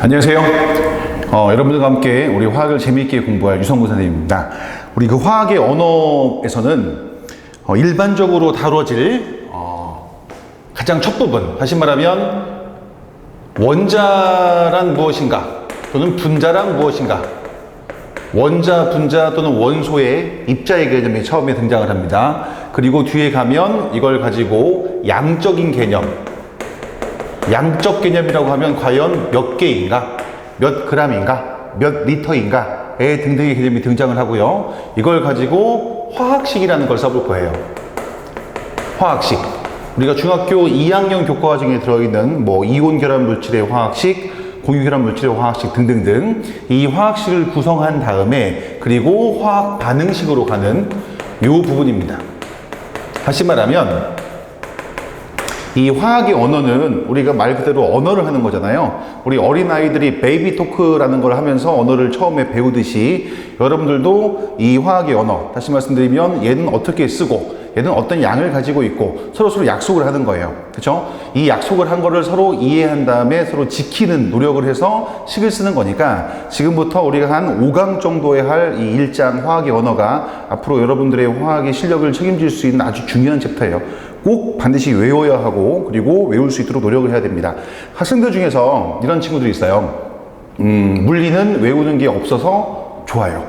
안녕하세요. 여러분들과 함께 우리 화학을 재미있게 공부할 유성구 선생님입니다. 우리 그 화학의 언어에서는 일반적으로 다뤄질 가장 첫 부분, 다시 말하면 원자란 무엇인가 또는 분자란 무엇인가, 원자, 분자 또는 원소의 입자의 개념이 처음에 등장을 합니다. 그리고 뒤에 가면 이걸 가지고 양적인 개념, 양적 개념이라고 하면 과연 몇 개인가, 몇 그램인가, 몇 리터인가의 등등의 개념이 등장을 하고요. 이걸 가지고 화학식이라는 걸 써볼 거예요. 화학식. 우리가 중학교 2학년 교과과정에 들어있는 이온 결합 물질의 화학식, 공유 결합 물질의 화학식 등등등, 이 화학식을 구성한 다음에 그리고 화학 반응식으로 가는 이 부분입니다. 다시 말하면 이 화학의 언어는 우리가 말 그대로 언어를 하는 거잖아요. 우리 어린아이들이 베이비 토크라는 걸 하면서 언어를 처음에 배우듯이 여러분들도 이 화학의 언어, 다시 말씀드리면 얘는 어떻게 쓰고 얘는 어떤 양을 가지고 있고 서로 약속을 하는 거예요. 그렇죠? 이 약속을 한 거를 서로 이해한 다음에 서로 지키는 노력을 해서 식을 쓰는 거니까 지금부터 우리가 한 5강 정도에 할 이 1장 화학의 언어가 앞으로 여러분들의 화학의 실력을 책임질 수 있는 아주 중요한 챕터예요. 꼭 반드시 외워야 하고 그리고 외울 수 있도록 노력을 해야 됩니다. 학생들 중에서 이런 친구들이 있어요. 물리는 외우는 게 없어서 좋아요.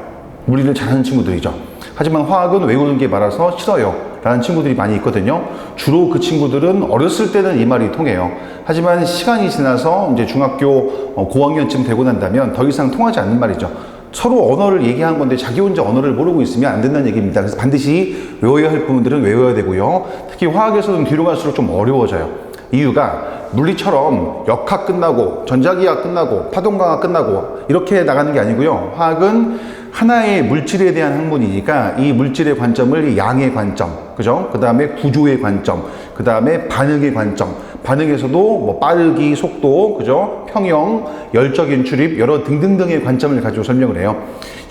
물리를 잘하는 친구들이죠. 하지만 화학은 외우는 게 많아서 싫어요 라는 친구들이 많이 있거든요. 주로 그 친구들은 어렸을 때는 이 말이 통해요. 하지만 시간이 지나서 이제 중학교 고학년쯤 되고 난다면 더 이상 통하지 않는 말이죠. 서로 언어를 얘기한 건데 자기 혼자 언어를 모르고 있으면 안 된다는 얘기입니다. 그래서 반드시 외워야 할 부분들은 외워야 되고요. 특히 화학에서는 뒤로 갈수록 좀 어려워져요. 이유가 물리처럼 역학 끝나고 전자기학 끝나고 파동강학 끝나고 이렇게 나가는 게 아니고요. 화학은 하나의 물질에 대한 학문이니까 이 물질의 관점을 양의 관점, 그죠? 그 다음에 구조의 관점, 그 다음에 반응의 관점, 반응에서도 빠르기, 속도, 그죠? 평형, 열적인 출입, 여러 등등등의 관점을 가지고 설명을 해요.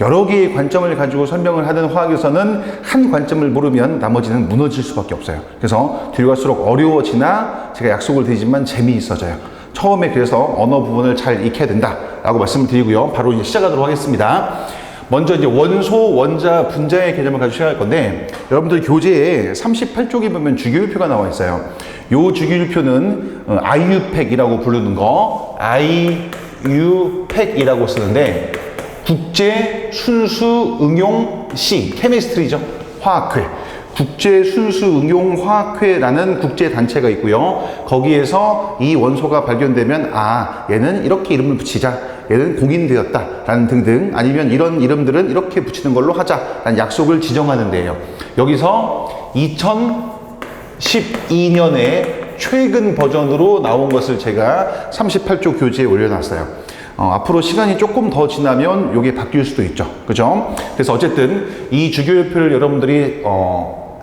여러 개의 관점을 가지고 설명을 하는 화학에서는 한 관점을 모르면 나머지는 무너질 수밖에 없어요. 그래서 뒤로 갈수록 어려워지나 제가 약속을 드리지만 재미있어져요. 처음에 그래서 언어 부분을 잘 익혀야 된다라고 말씀을 드리고요. 바로 이제 시작하도록 하겠습니다. 먼저 이제 원소, 원자, 분자의 개념을 가지고 시작할 건데, 여러분들 교재에 38쪽에 보면 주기율표가 나와 있어요. 요 주기율표는 IUPAC이라고 부르는 거, IUPAC이라고 쓰는데 국제 순수 응용 시, 케미스트리죠. 화학회. 국제 순수 응용 화학회라는 국제 단체가 있고요. 거기에서 이 원소가 발견되면 얘는 이렇게 이름을 붙이자, 얘는 공인되었다 라는 등등, 아니면 이런 이름들은 이렇게 붙이는 걸로 하자 라는 약속을 지정하는 데예요. 여기서 2012년에 최근 버전으로 나온 것을 제가 38쪽 교재에 올려놨어요. 앞으로 시간이 조금 더 지나면 이게 바뀔 수도 있죠. 그죠? 그래서 어쨌든 이 주기율표를 여러분들이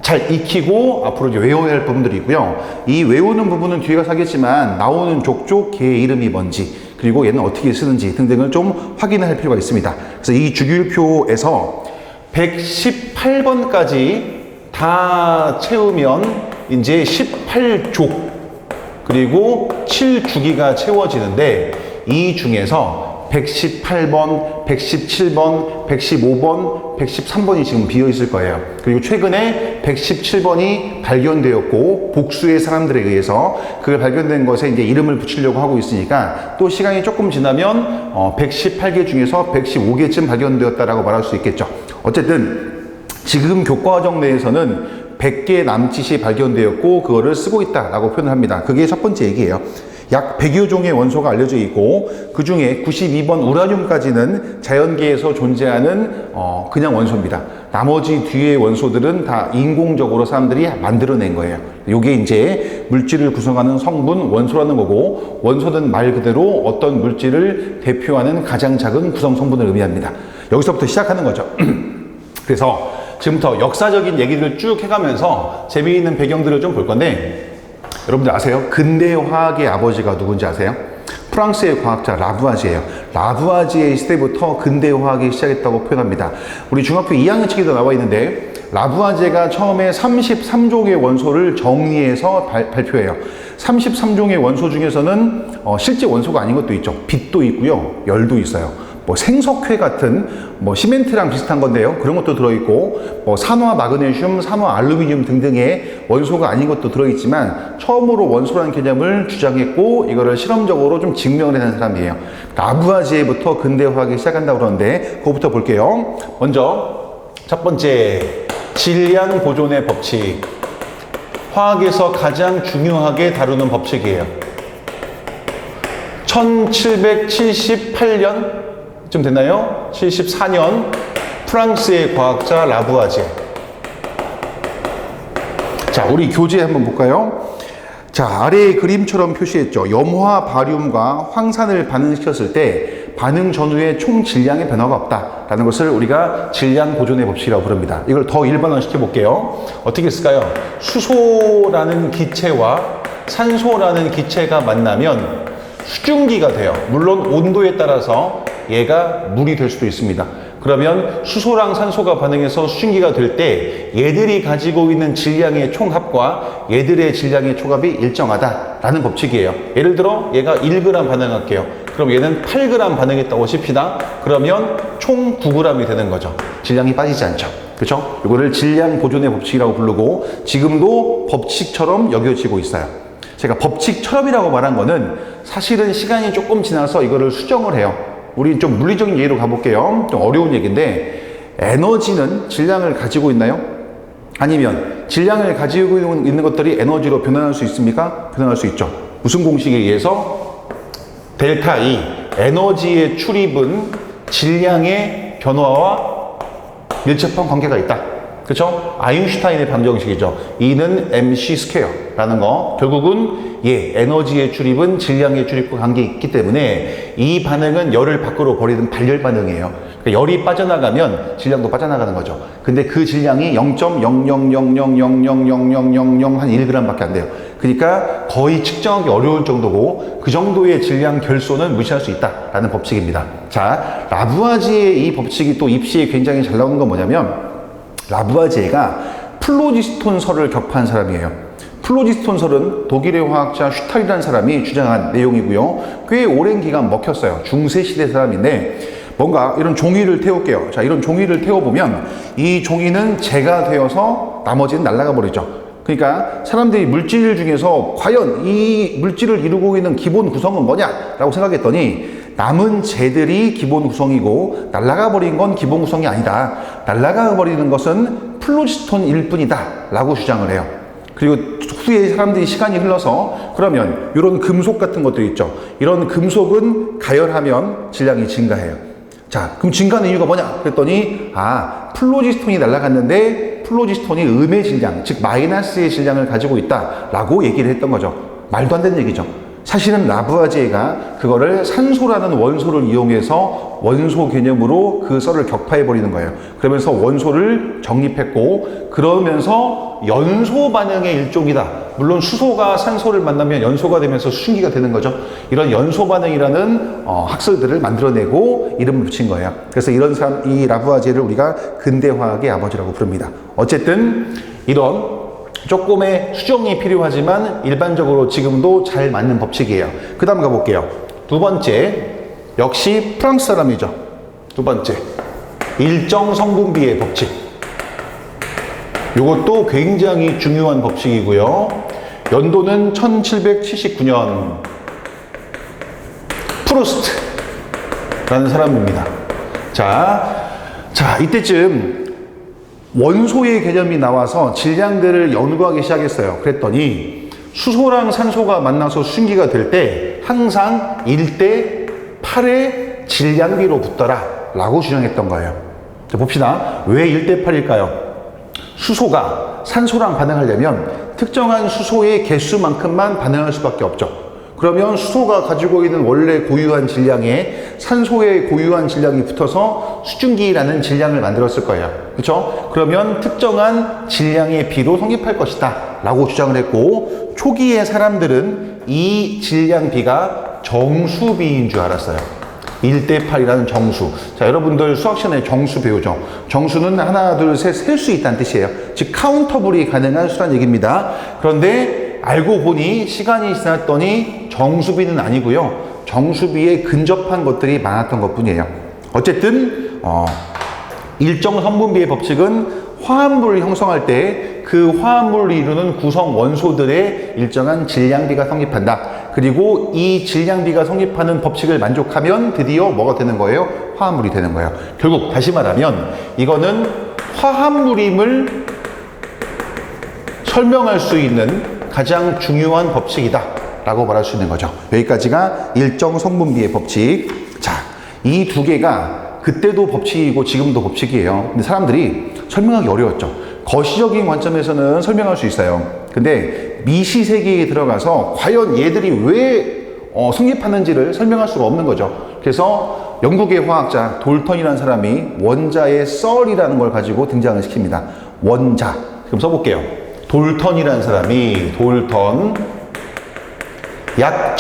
잘 익히고 앞으로 이제 외워야 할 부분들이 있고요. 이 외우는 부분은 뒤에 가서 하겠지만 나오는 족족 개의 이름이 뭔지, 그리고 얘는 어떻게 쓰는지 등등을 좀 확인할 필요가 있습니다. 그래서 이 주기율표에서 118번까지 다 채우면 이제 18족 그리고 7주기가 채워지는데, 이 중에서 118번, 117번, 115번, 113번이 지금 비어 있을 거예요. 그리고 최근에 117번이 발견되었고 복수의 사람들에 의해서 그 발견된 것에 이제 이름을 붙이려고 하고 있으니까 또 시간이 조금 지나면 118개 중에서 115개쯤 발견되었다라고 말할 수 있겠죠. 어쨌든 지금 교과과정 내에서는 100개 남짓이 발견되었고 그거를 쓰고 있다라고 표현을 합니다. 그게 첫 번째 얘기예요. 약 100여 종의 원소가 알려져 있고 그 중에 92번 우라늄까지는 자연계에서 존재하는 그냥 원소입니다. 나머지 뒤의 원소들은 다 인공적으로 사람들이 만들어낸 거예요. 이게 이제 물질을 구성하는 성분, 원소라는 거고, 원소는 말 그대로 어떤 물질을 대표하는 가장 작은 구성 성분을 의미합니다. 여기서부터 시작하는 거죠. 그래서 지금부터 역사적인 얘기를 쭉 해가면서 재미있는 배경들을 좀 볼 건데, 여러분들 아세요? 근대 화학의 아버지가 누군지 아세요? 프랑스의 과학자 라부아지에요. 라부아지에 시대부터 근대 화학이 시작했다고 표현합니다. 우리 중학교 2학년 책에도 나와 있는데 라부아제가 처음에 33종의 원소를 정리해서 발표해요. 33종의 원소 중에서는 실제 원소가 아닌 것도 있죠. 빛도 있고요. 열도 있어요. 뭐 생석회 같은 뭐 시멘트랑 비슷한 건데요. 그런 것도 들어있고 뭐 산화 마그네슘, 산화 알루미늄 등등의 원소가 아닌 것도 들어있지만 처음으로 원소라는 개념을 주장했고 이거를 실험적으로 좀 증명을 해낸 사람이에요. 라부아지에부터 근대화하기 시작한다고 그러는데 그거부터 볼게요. 먼저 첫 번째, 질량 보존의 법칙. 화학에서 가장 중요하게 다루는 법칙이에요. 1778년쯤 됐나요? 74년 프랑스의 과학자 라부아제. 자, 우리 교재 한번 볼까요? 자, 아래의 그림처럼 표시했죠. 염화 바륨과 황산을 반응시켰을 때 반응 전후에 총 질량의 변화가 없다라는 것을 우리가 질량 보존의 법칙이라고 부릅니다. 이걸 더 일반화 시켜볼게요. 어떻게 했을까요? 수소라는 기체와 산소라는 기체가 만나면 수증기가 돼요. 물론 온도에 따라서 얘가 물이 될 수도 있습니다. 그러면 수소랑 산소가 반응해서 수증기가 될 때 얘들이 가지고 있는 질량의 총합과 얘들의 질량의 총합이 일정하다라는 법칙이에요. 예를 들어 얘가 1g 반응할게요. 그럼 얘는 8g 반응했다고 칩시다. 그러면 총 9g이 되는 거죠. 질량이 빠지지 않죠. 그렇죠? 이거를 질량 보존의 법칙이라고 부르고 지금도 법칙처럼 여겨지고 있어요. 제가 법칙처럼이라고 말한 거는 사실은 시간이 조금 지나서 이거를 수정을 해요. 우리 좀 물리적인 예로 가볼게요. 좀 어려운 얘기인데 에너지는 질량을 가지고 있나요? 아니면 질량을 가지고 있는 것들이 에너지로 변환할 수 있습니까? 변환할 수 있죠. 무슨 공식에 의해서? 델타 E, 에너지의 출입은 질량의 변화와 밀접한 관계가 있다. 그렇죠? 아인슈타인의 방정식이죠. E는 mc 스퀘어라는 거. 결국은 에너지의 출입은 질량의 출입과 관계 있기 때문에 이 반응은 열을 밖으로 버리는 발열 반응이에요. 그러니까 열이 빠져나가면 질량도 빠져나가는 거죠. 근데 그 질량이 0.00000000000 한 1g밖에 안 돼요. 그러니까 거의 측정하기 어려울 정도고 그 정도의 질량 결손은 무시할 수 있다라는 법칙입니다. 자, 라부아지에의 이 법칙이 또 입시에 굉장히 잘 나오는 건 뭐냐면 라부아제가 플로지스톤설을 격파한 사람이에요. 플로지스톤설은 독일의 화학자 슈탈이라는 사람이 주장한 내용이고요. 꽤 오랜 기간 먹혔어요. 중세시대 사람인데 뭔가 이런 종이를 태울게요. 자, 이런 종이를 태워보면 이 종이는 재가 되어서 나머지는 날아가 버리죠. 그러니까 사람들이 물질 중에서 과연 이 물질을 이루고 있는 기본 구성은 뭐냐라고 생각했더니 남은 재들이 기본 구성이고 날아가 버린 건 기본 구성이 아니다. 날아가 버리는 것은 플로지스톤일 뿐이다 라고 주장을 해요. 그리고 후에 사람들이 시간이 흘러서 그러면 이런 금속 같은 것도 있죠. 이런 금속은 가열하면 질량이 증가해요. 자, 그럼 증가하는 이유가 뭐냐? 그랬더니 플로지스톤이 날아갔는데 플로지스톤이 음의 질량, 즉 마이너스의 질량을 가지고 있다라고 얘기를 했던 거죠. 말도 안 되는 얘기죠. 사실은 라부아제가 그거를 산소라는 원소를 이용해서 원소 개념으로 그 썰을 격파해 버리는 거예요. 그러면서 원소를 정립했고 그러면서 연소 반응의 일종이다. 물론 수소가 산소를 만나면 연소가 되면서 수증기가 되는 거죠. 이런 연소 반응이라는 학설들을 만들어내고 이름을 붙인 거예요. 그래서 이런 사람, 이 라부아제를 우리가 근대화학의 아버지라고 부릅니다. 어쨌든 이런 조금의 수정이 필요하지만 일반적으로 지금도 잘 맞는 법칙이에요. 그 다음 가볼게요. 두 번째, 역시 프랑스 사람이죠. 두 번째, 일정 성분비의 법칙. 이것도 굉장히 중요한 법칙이고요. 연도는 1779년 프루스트라는 사람입니다. 자, 이때쯤 원소의 개념이 나와서 질량들을 연구하기 시작했어요. 그랬더니 수소랑 산소가 만나서 수증기가 될 때 항상 1대 8의 질량비로 붙더라 라고 주장했던 거예요. 자, 봅시다. 왜 1대 8일까요? 수소가 산소랑 반응하려면 특정한 수소의 개수만큼만 반응할 수밖에 없죠. 그러면 수소가 가지고 있는 원래 고유한 질량에 산소의 고유한 질량이 붙어서 수증기라는 질량을 만들었을 거예요. 그렇죠? 그러면 특정한 질량의 비로 성립할 것이다 라고 주장을 했고 초기의 사람들은 이 질량비가 정수비인 줄 알았어요. 1대 8이라는 정수. 자, 여러분들 수학 시간에 정수 배우죠? 정수는 하나, 둘, 셋 셀 수 있다는 뜻이에요. 즉 카운터블이 가능한 수란 얘기입니다. 그런데 알고 보니 시간이 지났더니 정수비는 아니고요. 정수비에 근접한 것들이 많았던 것뿐이에요. 어쨌든 일정 성분비의 법칙은 화합물을 형성할 때 그 화합물을 이루는 구성 원소들의 일정한 질량비가 성립한다. 그리고 이 질량비가 성립하는 법칙을 만족하면 드디어 뭐가 되는 거예요? 화합물이 되는 거예요. 결국 다시 말하면 이거는 화합물임을 설명할 수 있는 가장 중요한 법칙이다 라고 말할 수 있는 거죠. 여기까지가 일정 성분비의 법칙. 자, 이 두 개가 그때도 법칙이고 지금도 법칙이에요. 근데 사람들이 설명하기 어려웠죠. 거시적인 관점에서는 설명할 수 있어요. 근데 미시 세계에 들어가서 과연 얘들이 왜 성립하는지를 설명할 수가 없는 거죠. 그래서 영국의 화학자 돌턴이라는 사람이 원자의 썰이라는 걸 가지고 등장을 시킵니다. 원자. 그럼 써볼게요. 돌턴이라는 사람이 약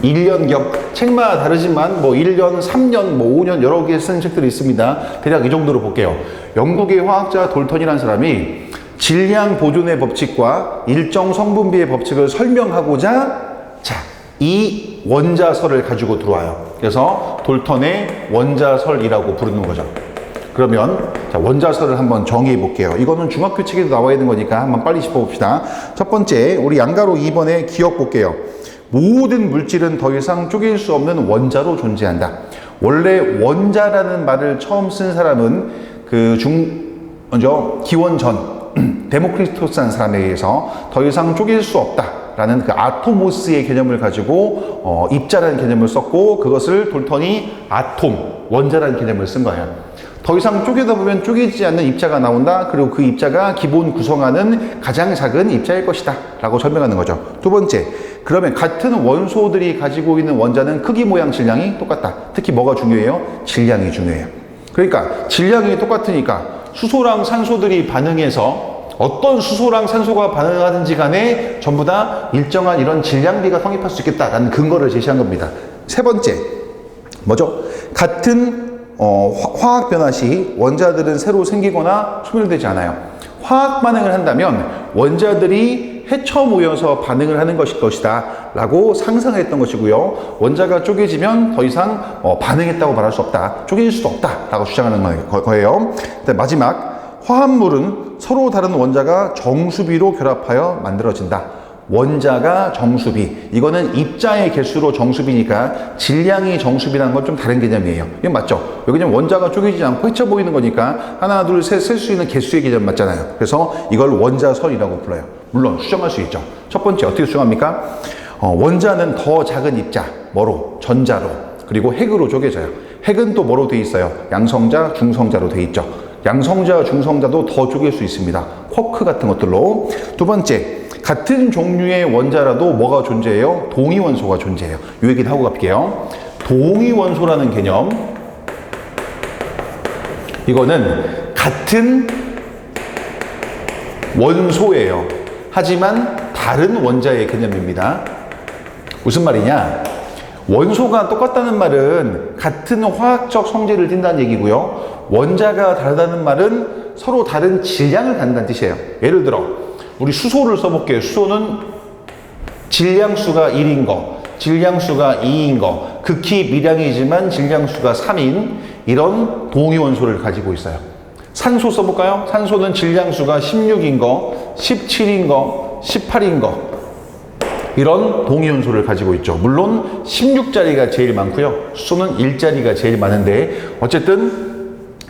1801년경, 책마다 다르지만 뭐 1년, 3년, 뭐 5년 여러 개 쓴 책들이 있습니다. 대략 이 정도로 볼게요. 영국의 화학자 돌턴이라는 사람이 질량 보존의 법칙과 일정 성분비의 법칙을 설명하고자 이 원자설을 가지고 들어와요. 그래서 돌턴의 원자설이라고 부르는 거죠. 그러면 원자설을 한번 정의해 볼게요. 이거는 중학교 책에도 나와 있는 거니까 한번 빨리 짚어봅시다. 첫 번째, 우리 양가로 2번에 기억 볼게요. 모든 물질은 더 이상 쪼갤 수 없는 원자로 존재한다. 원래 원자라는 말을 처음 쓴 사람은 먼저 기원전 데모크리토스라는 사람에 의해서 더 이상 쪼갤 수 없다라는 그 아토모스의 개념을 가지고 입자라는 개념을 썼고, 그것을 돌턴이 아톰, 원자라는 개념을 쓴 거예요. 더 이상 쪼개다 보면 쪼개지지 않는 입자가 나온다. 그리고 그 입자가 기본 구성하는 가장 작은 입자일 것이다 라고 설명하는 거죠. 두 번째, 그러면 같은 원소들이 가지고 있는 원자는 크기, 모양, 질량이 똑같다. 특히 뭐가 중요해요? 질량이 중요해요. 그러니까 질량이 똑같으니까 수소랑 산소들이 반응해서 어떤 수소랑 산소가 반응하든지 간에 전부 다 일정한 이런 질량비가 성립할 수 있겠다라는 근거를 제시한 겁니다. 세 번째, 뭐죠? 같은 화학 변화 시 원자들은 새로 생기거나 소멸되지 않아요. 화학 반응을 한다면 원자들이 헤쳐 모여서 반응을 하는 것이다 라고 상상했던 것이고요. 원자가 쪼개지면 더 이상 반응했다고 말할 수 없다, 쪼개질 수도 없다 라고 주장하는 거예요. 마지막, 화합물은 서로 다른 원자가 정수비로 결합하여 만들어진다. 원자가 정수비, 이거는 입자의 개수로 정수비니까 질량이 정수비라는 건 좀 다른 개념이에요. 이건 맞죠? 여기는 원자가 쪼개지지 않고 헤쳐 보이는 거니까 하나, 둘, 셋 셀 수 있는 개수의 개념 맞잖아요. 그래서 이걸 원자설이라고 불러요. 물론 수정할 수 있죠. 첫 번째, 어떻게 수정합니까? 원자는 더 작은 입자, 뭐로? 전자로, 그리고 핵으로 쪼개져요. 핵은 또 뭐로 돼 있어요? 양성자, 중성자로 돼 있죠. 양성자, 중성자도 더 쪼갤 수 있습니다. 쿼크 같은 것들로. 두 번째, 같은 종류의 원자라도 뭐가 존재해요? 동위원소가 존재해요. 이 얘기를 하고 갈게요. 동위원소라는 개념, 이거는 같은 원소예요. 하지만 다른 원자의 개념입니다. 무슨 말이냐? 원소가 똑같다는 말은 같은 화학적 성질을 띈다는 얘기고요. 원자가 다르다는 말은 서로 다른 질량을 갖는다는 뜻이에요. 예를 들어 우리 수소를 써볼게요. 수소는 질량수가 1인 거, 질량수가 2인 거, 극히 미량이지만 질량수가 3인 이런 동위원소를 가지고 있어요. 산소 써볼까요? 산소는 질량수가 16인 거, 17인 거, 18인 거 이런 동위원소를 가지고 있죠. 물론 16자리가 제일 많고요. 수소는 1자리가 제일 많은데 어쨌든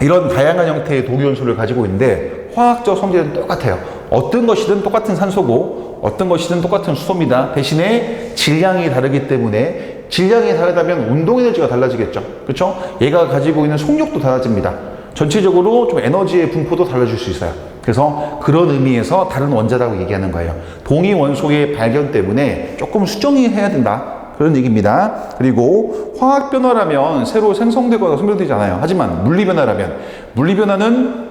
이런 다양한 형태의 동위원소를 가지고 있는데 화학적 성질은 똑같아요. 어떤 것이든 똑같은 산소고 어떤 것이든 똑같은 수소입니다. 대신에 질량이 다르기 때문에 질량이 다르다면 운동 에너지가 달라지겠죠. 그렇죠? 얘가 가지고 있는 속력도 달라집니다. 전체적으로 좀 에너지의 분포도 달라질 수 있어요. 그래서 그런 의미에서 다른 원자라고 얘기하는 거예요. 동위 원소의 발견 때문에 조금 수정이 해야 된다. 그런 얘기입니다. 그리고 화학 변화라면 새로 생성되거나 소멸되지 않아요. 하지만 물리 변화라면, 물리 변화는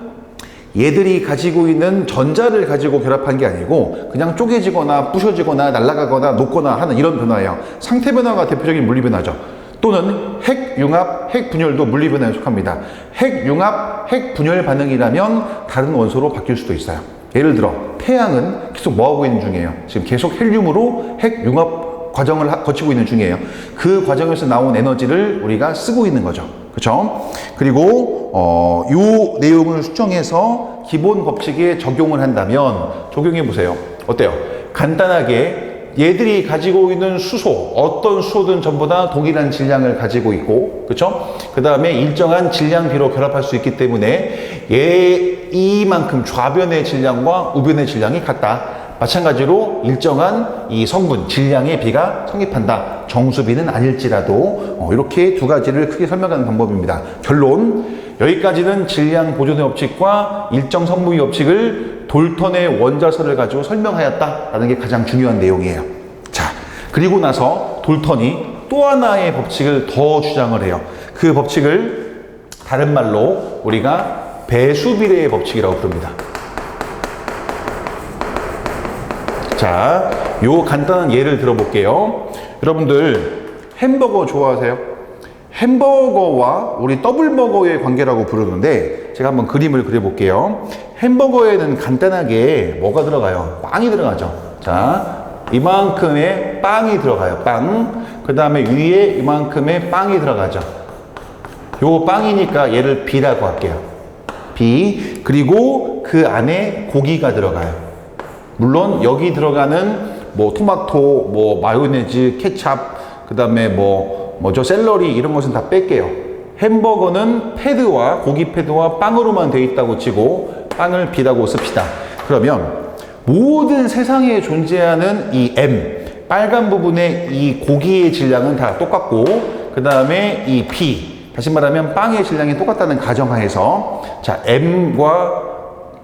얘들이 가지고 있는 전자를 가지고 결합한 게 아니고 그냥 쪼개지거나 부셔지거나 날아가거나 녹거나 하는 이런 변화예요. 상태 변화가 대표적인 물리 변화죠. 또는 핵 융합, 핵 분열도 물리 변화에 속합니다. 핵 융합, 핵 분열 반응이라면 다른 원소로 바뀔 수도 있어요. 예를 들어 태양은 계속 뭐하고 있는 중이에요? 지금 계속 헬륨으로 핵 융합 과정을 거치고 있는 중이에요. 그 과정에서 나온 에너지를 우리가 쓰고 있는 거죠. 그렇죠? 그리고 요 내용을 수정해서 기본 법칙에 적용을 한다면 적용해 보세요. 어때요? 간단하게 얘들이 가지고 있는 수소, 어떤 수소든 전부 다 동일한 질량을 가지고 있고, 그렇죠? 그 다음에 일정한 질량비로 결합할 수 있기 때문에 이만큼 좌변의 질량과 우변의 질량이 같다. 마찬가지로 일정한 이 성분, 질량의 비가 성립한다. 정수비는 아닐지라도 이렇게 두 가지를 크게 설명하는 방법입니다. 결론, 여기까지는 질량 보존의 법칙과 일정 성분비 법칙을 돌턴의 원자설을 가지고 설명하였다라는 게 가장 중요한 내용이에요. 자, 그리고 나서 돌턴이 또 하나의 법칙을 더 주장을 해요. 그 법칙을 다른 말로 우리가 배수비례의 법칙이라고 부릅니다. 자, 요 간단한 예를 들어볼게요. 여러분들 햄버거 좋아하세요? 햄버거와 우리 더블버거의 관계라고 부르는데 제가 한번 그림을 그려볼게요. 햄버거에는 간단하게 뭐가 들어가요? 빵이 들어가죠. 자, 이만큼의 빵이 들어가요. 빵. 그 다음에 위에 이만큼의 빵이 들어가죠. 요 빵이니까 얘를 B라고 할게요. B. 그리고 그 안에 고기가 들어가요. 물론 여기 들어가는 뭐 토마토, 뭐 마요네즈, 케찹, 그 다음에 뭐죠 샐러리 이런 것은 다 뺄게요. 햄버거는 패드와 고기 패드와 빵으로만 되어 있다고 치고 빵을 B라고 씁시다. 그러면 모든 세상에 존재하는 이 M, 빨간 부분의 이 고기의 질량은 다 똑같고 그 다음에 이 P, 다시 말하면 빵의 질량이 똑같다는 가정하에서 자 M과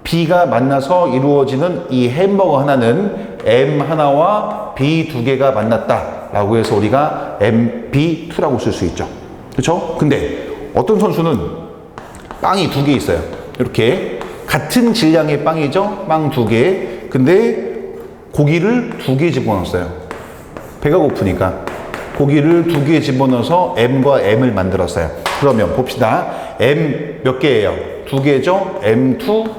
B가 만나서 이루어지는 이 햄버거 하나는 M 하나와 B 두 개가 만났다 라고 해서 우리가 MB2라고 쓸 수 있죠. 그렇죠? 근데 어떤 선수는 빵이 두 개 있어요. 이렇게 같은 질량의 빵이죠. 빵 두 개. 근데 고기를 두 개 집어넣었어요. 배가 고프니까 고기를 두 개 집어넣어서 M과 M을 만들었어요. 그러면 봅시다. M 몇 개예요? 두 개죠. M2,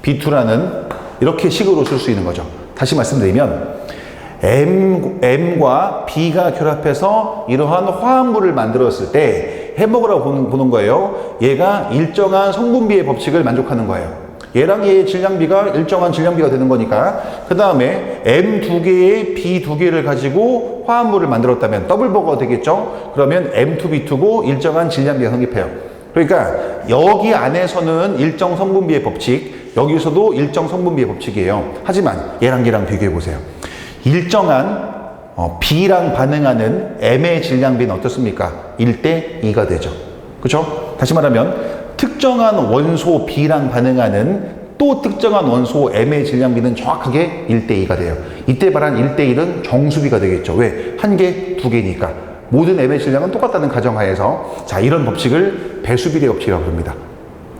B2라는 이렇게 식으로 쓸 수 있는 거죠. 다시 말씀드리면 M과 B가 결합해서 이러한 화합물을 만들었을 때 햄버거라고 보는 거예요. 얘가 일정한 성분비의 법칙을 만족하는 거예요. 얘랑 얘의 질량비가 일정한 질량비가 되는 거니까 그 다음에 M 두 개에 B 두 개를 가지고 화합물을 만들었다면 더블버거가 되겠죠. 그러면 M2B2고 일정한 질량비가 성립해요. 그러니까 여기 안에서는 일정 성분비의 법칙, 여기서도 일정 성분비의 법칙이에요. 하지만 얘랑 비교해 보세요. 일정한 B랑 반응하는 M의 질량비는 어떻습니까? 1대 2가 되죠. 그렇죠? 다시 말하면 특정한 원소 B랑 반응하는 또 특정한 원소 M의 질량비는 정확하게 1대 2가 돼요. 이때 말한 1대 1은 정수비가 되겠죠. 왜? 한 개, 두 개니까. 모든 M의 질량은 똑같다는 가정하에서 자, 이런 법칙을 배수비례 법칙이라고 부릅니다.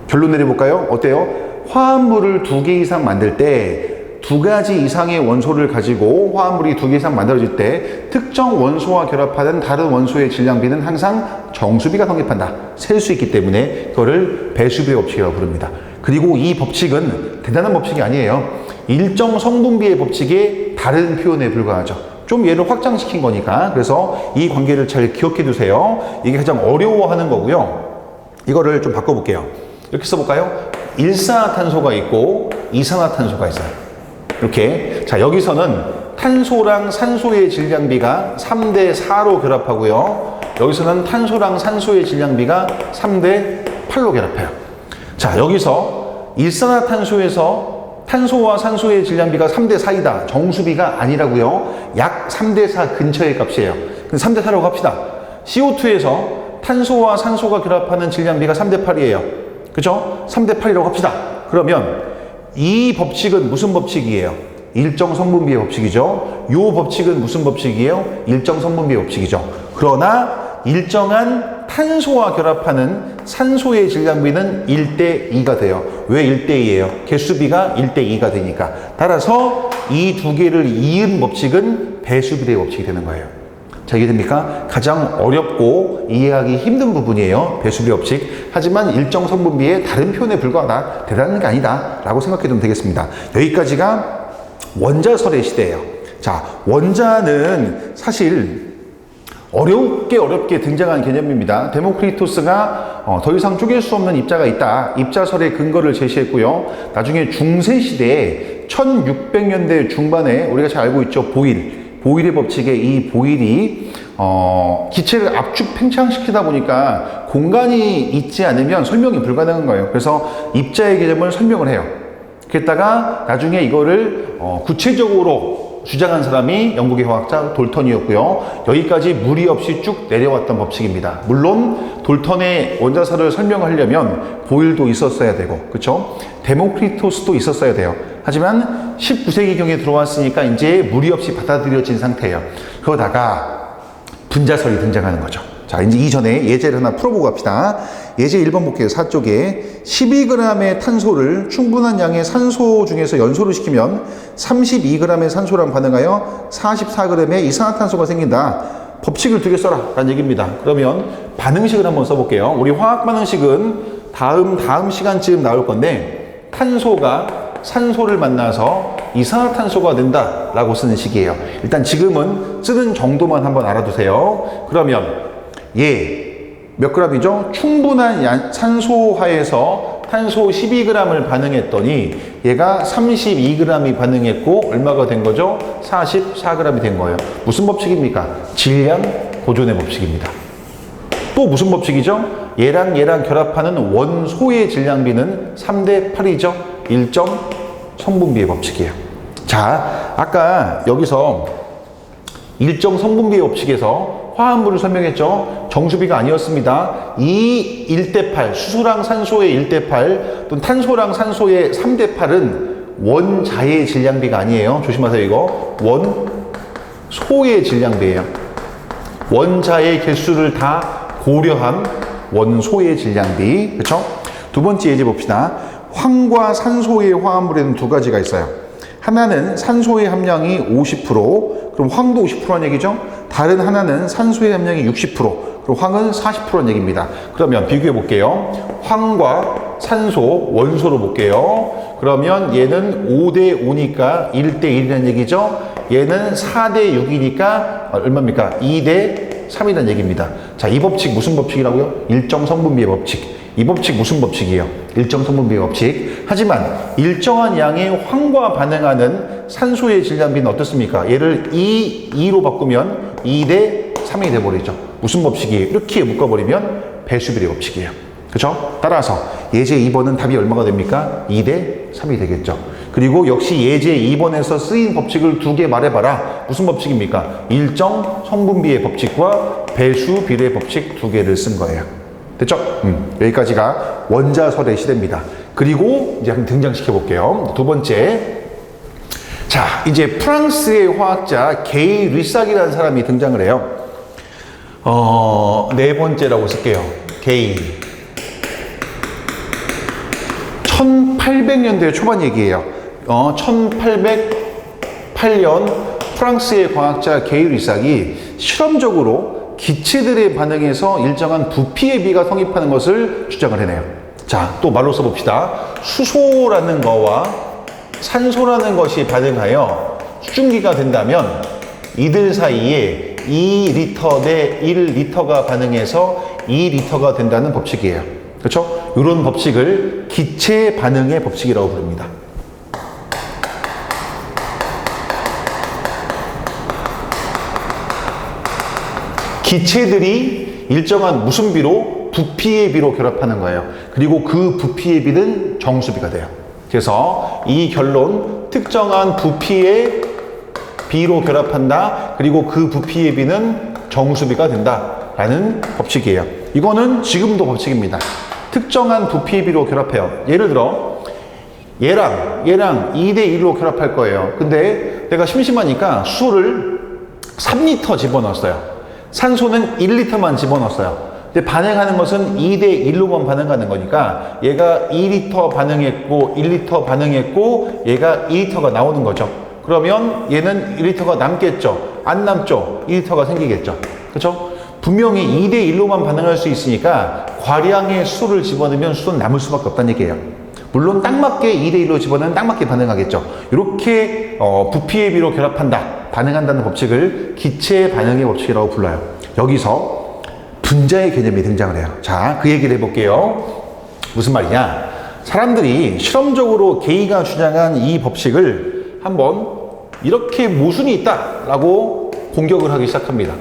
결론 내려볼까요? 어때요? 화합물을 두 개 이상 만들 때 두 가지 이상의 원소를 가지고 화합물이 두 개 이상 만들어질 때 특정 원소와 결합하는 다른 원소의 질량비는 항상 정수비가 성립한다. 셀 수 있기 때문에 그거를 배수비례 법칙이라고 부릅니다. 그리고 이 법칙은 대단한 법칙이 아니에요. 일정 성분비의 법칙의 다른 표현에 불과하죠. 좀 얘를 확장시킨 거니까. 그래서 이 관계를 잘 기억해 두세요. 이게 가장 어려워하는 거고요. 이거를 좀 바꿔볼게요. 이렇게 써볼까요? 일산화탄소가 있고 이산화탄소가 있어요. 이렇게. 자, 여기서는 탄소랑 산소의 질량비가 3대 4로 결합하고요. 여기서는 탄소랑 산소의 질량비가 3대 8로 결합해요. 자, 여기서 일산화탄소에서 탄소와 산소의 질량비가 3대 4이다. 정수비가 아니라고요. 약 3대 4 근처의 값이에요. 3대 4라고 합시다. CO2에서 탄소와 산소가 결합하는 질량비가 3대 8이에요. 그죠? 3대 8이라고 합시다. 그러면 이 법칙은 무슨 법칙이에요? 일정 성분비의 법칙이죠. 이 법칙은 무슨 법칙이에요? 일정 성분비의 법칙이죠. 그러나 일정한 탄소와 결합하는 산소의 질량비는 1대 2가 돼요. 왜 1대 2예요? 개수비가 1대 2가 되니까. 따라서 이 두 개를 이은 법칙은 배수비례 법칙이 되는 거예요. 자, 이해됩니까? 가장 어렵고 이해하기 힘든 부분이에요. 배수비 법칙. 하지만 일정 성분비의 다른 표현에 불과하다. 대단한 게 아니다. 라고 생각해두면 되겠습니다. 여기까지가 원자설의 시대예요. 자, 원자는 사실 어렵게 등장한 개념입니다. 데모크리토스가 더 이상 쪼갤 수 없는 입자가 있다. 입자설의 근거를 제시했고요. 나중에 중세시대에 1600년대 중반에 우리가 잘 알고 있죠. 보일의 법칙에 이 보일이 기체를 압축 팽창시키다 보니까 공간이 있지 않으면 설명이 불가능한 거예요. 그래서 입자의 개념을 설명을 해요. 그랬다가 나중에 이거를 구체적으로 주장한 사람이 영국의 화학자 돌턴이었고요. 여기까지 무리 없이 쭉 내려왔던 법칙입니다. 물론 돌턴의 원자설을 설명하려면 보일도 있었어야 되고, 그렇죠? 데모크리토스도 있었어야 돼요. 하지만 19세기경에 들어왔으니까 이제 무리 없이 받아들여진 상태예요. 그러다가 분자설이 등장하는 거죠. 자, 이제 이전에 예제를 하나 풀어보고 갑시다. 예제 1번 볼게요. 4쪽에 12g의 탄소를 충분한 양의 산소 중에서 연소를 시키면 32g의 산소랑 반응하여 44g의 이산화탄소가 생긴다. 법칙을 두 개 써라 라는 얘기입니다. 그러면 반응식을 한번 써볼게요. 우리 화학 반응식은 다음 시간쯤 나올 건데, 탄소가 산소를 만나서 이산화탄소가 된다 라고 쓰는 식이에요. 일단 지금은 쓰는 정도만 한번 알아두세요. 그러면 몇 g이죠? 충분한 산소하에서 탄소 12g을 반응했더니 얘가 32g이 반응했고 얼마가 된 거죠? 44g이 된 거예요. 무슨 법칙입니까? 질량 보존의 법칙입니다. 또 무슨 법칙이죠? 얘랑 결합하는 원소의 질량비는 3대 8이죠? 일정 성분비의 법칙이에요. 자, 아까 여기서 일정 성분비의 법칙에서 화합물을 설명했죠. 정수비가 아니었습니다. 이 1대8, 수소랑 산소의 1대8 또는 탄소랑 산소의 3대8은 원자의 질량비가 아니에요. 조심하세요. 이거 원소의 질량비예요. 원자의 개수를 다 고려한 원소의 질량비. 그렇죠? 두 번째 예제 봅시다. 황과 산소의 화합물에는 두 가지가 있어요. 하나는 산소의 함량이 50%, 그럼 황도 50%란 얘기죠? 다른 하나는 산소의 함량이 60%, 그리고 황은 40%란 얘기입니다. 그러면 비교해 볼게요. 황과 산소 원소로 볼게요. 그러면 얘는 5대 5니까 1대 1이라는 얘기죠? 얘는 4대 6이니까 얼마입니까? 2대 3이라는 얘기입니다. 자, 이 법칙 무슨 법칙이라고요? 일정 성분비의 법칙. 이 법칙 무슨 법칙이에요? 일정 성분비의 법칙. 하지만 일정한 양의 황과 반응하는 산소의 질량비는 어떻습니까? 얘를 2로 바꾸면 2대 3이 돼버리죠. 무슨 법칙이에요? 이렇게 묶어버리면 배수비례 법칙이에요. 그렇죠? 따라서 예제 2번은 답이 얼마가 됩니까? 2대 3이 되겠죠. 그리고 역시 예제 2번에서 쓰인 법칙을 두 개 말해봐라. 무슨 법칙입니까? 일정 성분비의 법칙과 배수비례 법칙 두 개를 쓴 거예요. 됐죠? 여기까지가 원자설의 시대입니다. 그리고 이제 한번 등장시켜 볼게요. 두 번째. 자, 이제 프랑스의 화학자 게이 르삭이라는 사람이 등장을 해요. 네 번째라고 쓸게요. 게이. 1800년대 초반 얘기예요. 1808년 프랑스의 과학자 게이 르삭이 실험적으로 기체들의 반응에서 일정한 부피의 비가 성립하는 것을 주장을 해내요. 자, 또 말로 써봅시다. 수소라는 거와 산소라는 것이 반응하여 수증기가 된다면 이들 사이에 2리터 대 1리터가 반응해서 2리터가 된다는 법칙이에요. 그렇죠? 이런 법칙을 기체 반응의 법칙이라고 부릅니다. 기체들이 일정한 무슨 비로? 부피의 비로 결합하는 거예요. 그리고 그 부피의 비는 정수비가 돼요. 그래서 이 결론, 특정한 부피의 비로 결합한다. 그리고 그 부피의 비는 정수비가 된다라는 법칙이에요. 이거는 지금도 법칙입니다. 특정한 부피의 비로 결합해요. 예를 들어 얘랑 2대 1로 결합할 거예요. 근데 내가 심심하니까 수소를 3리터 집어넣었어요. 산소는 1리터만 집어넣었어요. 근데 반응하는 것은 2대 1로만 반응하는 거니까 얘가 2리터 반응했고 1리터 반응했고 얘가 2리터가 나오는 거죠. 그러면 얘는 1리터가 남겠죠? 안 남죠? 2리터가 생기겠죠? 그렇죠? 분명히 2대1로만 반응할 수 있으니까 과량의 수소를 집어넣으면 수소는 남을 수밖에 없다는 얘기예요. 물론 딱 맞게 2대1로 집어넣으면 딱 맞게 반응하겠죠. 이렇게 부피의 비로 결합한다, 반응한다는 법칙을 기체 반응의 법칙이라고 불러요. 여기서 분자의 개념이 등장을 해요. 자, 그 얘기를 해볼게요. 무슨 말이냐? 사람들이 실험적으로 게이가 주장한 이 법칙을 한번 이렇게 모순이 있다라고 공격을 하기 시작합니다.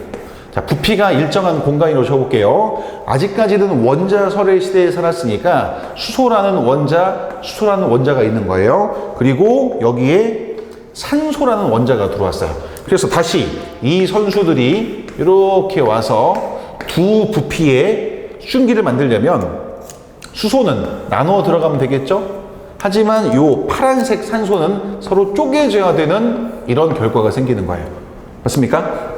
자, 부피가 일정한 공간으로 적어볼게요. 아직까지는 원자설의 시대에 살았으니까 수소라는 원자가 있는 거예요. 그리고 여기에 산소라는 원자가 들어왔어요. 그래서 다시 이 선수들이 이렇게 와서 두 부피의 수증기를 만들려면 수소는 나눠 들어가면 되겠죠? 하지만 이 파란색 산소는 서로 쪼개져야 되는 이런 결과가 생기는 거예요. 맞습니까?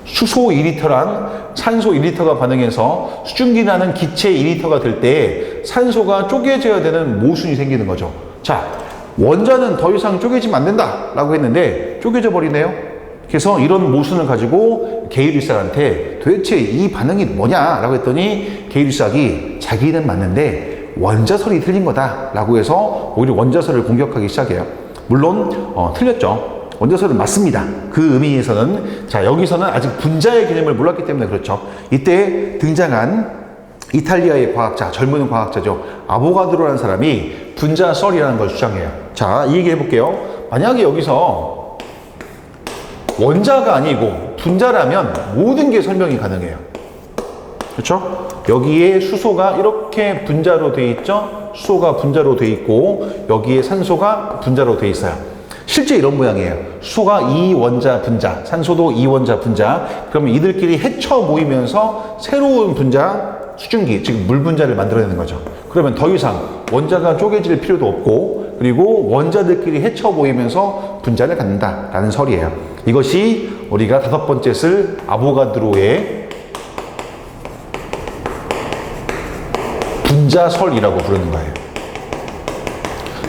수소 2리터랑 산소 1리터가 반응해서 수증기라는 기체 2리터가 될 때 산소가 쪼개져야 되는 모순이 생기는 거죠. 자, 원자는 더 이상 쪼개지면 안 된다 라고 했는데 쪼개져 버리네요. 그래서 이런 모순을 가지고 게이루스학한테 도대체 이 반응이 뭐냐 라고 했더니 게이루스학이 자기는 맞는데 원자설이 틀린 거다 라고 해서 오히려 원자설을 공격하기 시작해요. 물론 틀렸죠. 원자설은 맞습니다. 그 의미에서는. 자, 여기서는 아직 분자의 개념을 몰랐기 때문에 그렇죠. 이때 등장한 이탈리아의 과학자, 젊은 과학자죠. 아보가드로라는 사람이 분자설이라는 걸 주장해요. 자, 이 얘기 해볼게요. 만약에 여기서 원자가 아니고 분자라면 모든 게 설명이 가능해요. 그렇죠? 여기에 수소가 이렇게 분자로 돼 있죠? 수소가 분자로 돼 있고 여기에 산소가 분자로 돼 있어요. 실제 이런 모양이에요. 수소가 2원자 분자, 산소도 2원자 분자. 그러면 이들끼리 헤쳐 모이면서 새로운 분자, 수증기, 즉 물 분자를 만들어내는 거죠. 그러면 더 이상 원자가 쪼개질 필요도 없고 그리고 원자들끼리 헤쳐 모이면서 분자를 갖는다라는 설이에요. 이것이 우리가 5번째 쓸 아보가드로의 분자설이라고 부르는 거예요.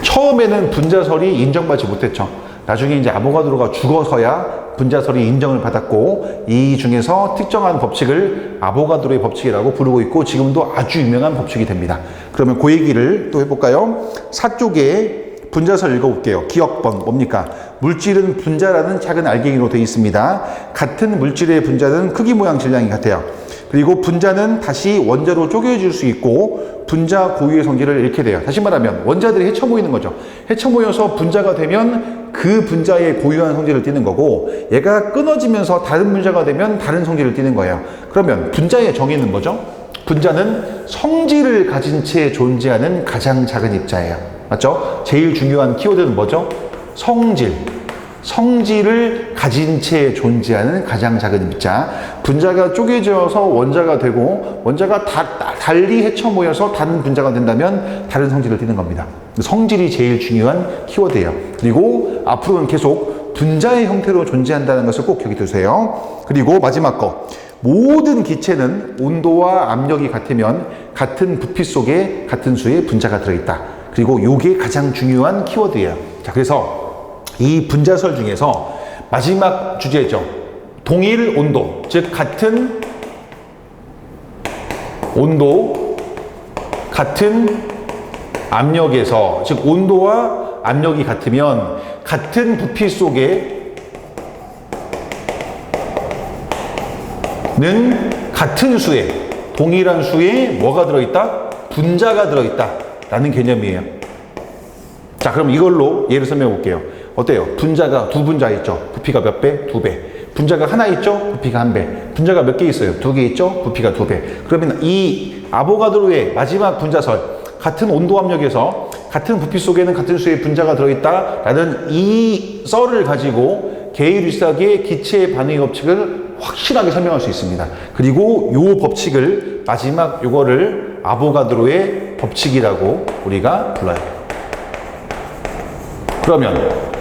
처음에는 분자설이 인정받지 못했죠. 나중에 이제 아보가드로가 죽어서야 분자설이 인정을 받았고 이 중에서 특정한 법칙을 아보가드로의 법칙이라고 부르고 있고 지금도 아주 유명한 법칙이 됩니다. 그러면 그 얘기를 또 해볼까요? 4쪽에 분자설 읽어볼게요. 기억번 뭡니까? 물질은 분자라는 작은 알갱이로 되어 있습니다. 같은 물질의 분자는 크기 모양 질량이 같아요. 그리고 분자는 다시 원자로 쪼개질 수 있고 분자 고유의 성질을 잃게 돼요. 다시 말하면 원자들이 헤쳐 모이는 거죠. 헤쳐 모여서 분자가 되면 그 분자의 고유한 성질을 띠는 거고 얘가 끊어지면서 다른 분자가 되면 다른 성질을 띠는 거예요. 그러면 분자의 정의는 뭐죠? 분자는 성질을 가진 채 존재하는 가장 작은 입자예요. 맞죠? 제일 중요한 키워드는 뭐죠? 성질. 성질을 가진 채 존재하는 가장 작은 입자. 분자가 쪼개져서 원자가 되고 원자가 달리 헤쳐 모여서 다른 분자가 된다면 다른 성질을 띠는 겁니다. 성질이 제일 중요한 키워드예요. 그리고 앞으로는 계속 분자의 형태로 존재한다는 것을 꼭 기억해 두세요. 그리고 마지막 거. 모든 기체는 온도와 압력이 같으면 같은 부피 속에 같은 수의 분자가 들어있다. 그리고 이게 가장 중요한 키워드예요. 자, 그래서 이 분자설 중에서 마지막 주제죠. 동일 온도, 즉 같은 온도, 같은 압력에서, 즉 온도와 압력이 같으면 같은 부피 속에 는 같은 수의, 동일한 수에 뭐가 들어있다? 분자가 들어있다 라는 개념이에요. 자, 그럼 이걸로 예를 설명해 볼게요. 어때요? 분자가 두 분자 있죠? 부피가 몇 배? 2배. 분자가 하나 있죠? 부피가 1배. 분자가 몇 개 있어요? 2개 있죠? 부피가 2배. 그러면 이 아보가드로의 마지막 분자설, 같은 온도 압력에서 같은 부피 속에는 같은 수의 분자가 들어있다라는 이 썰을 가지고 게이루스학의 기체 반응의 법칙을 확실하게 설명할 수 있습니다. 그리고 이 법칙을 마지막 요거를 아보가드로의 법칙이라고 우리가 불러요. 그러면